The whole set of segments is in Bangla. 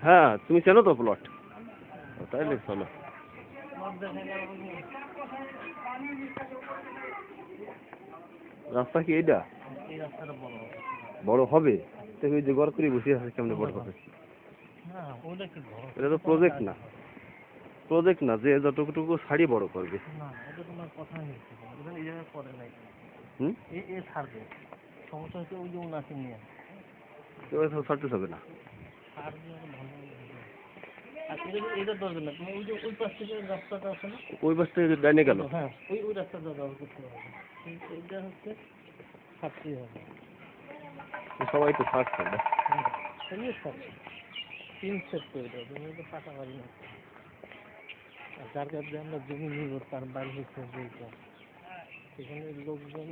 হ্যাঁ তুমি চেনো তো প্লট, তাইলে চলো। রাস্তা কি এইটা বড় হবে? ওই যে ঘর করে বসে আছে, কেমনে বড় হবে? এটা তো প্রজেক্ট না, প্রজেক্ট না যে যতটুকু ছাড়ি বড় করবে। ছাড়তে হবে না। ওই পাশ থেকে ডাইনে গেল। সবাই তো ছাড়ছে না। যার কাছে আমরা জমি নিব তার বাড়ি হচ্ছে সেখানে লোকজন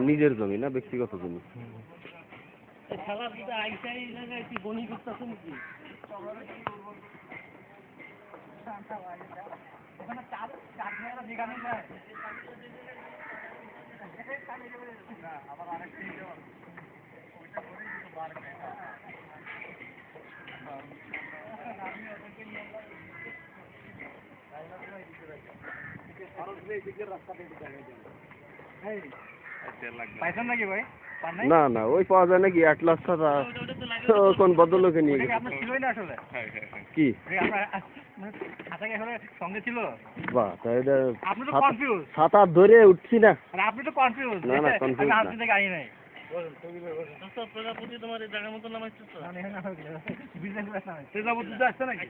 নিজের জমি না, ব্যক্তিগত জমি। খেলার যদি আইসাই জায়গায় কি গণি করতেছে নাকি? আবার আরেকটি পাইছেন নাকি ভাই? না না, ওই পাওয়া যায় নাকি? অ্যাটলাস ছাড়া কোন ভদ্রলোকে নিয়ে গেছে? আপনার ছিলই না আসলে? কি সঙ্গে ছিল? বাহ, আপনি তো কনফিউজ। সাত আট ধরে উঠছি না। আপনি তো কনফিউজ। না না, কনফিউজ না। আপনি গাড়ি নাই। প্রজাপতি তোমার এই জায়গার মতো নামাইছে তো? প্রজাপতিতে আসছে নাকি?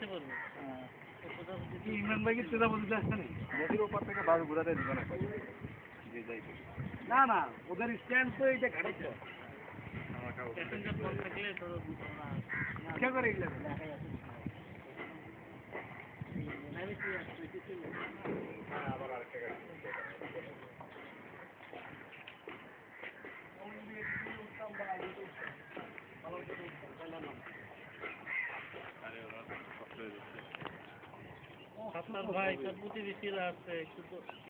ইমরান ভাই কি প্রজাপতিতে আসছে নাকি? নদীর ওপর থেকে বাস ঘুরাতে দিবে না। না না, ওদের স্ট্যান্ড তো এইটা ঘাটে। আপনার ভাই প্রতিবেশীরা আছে একটু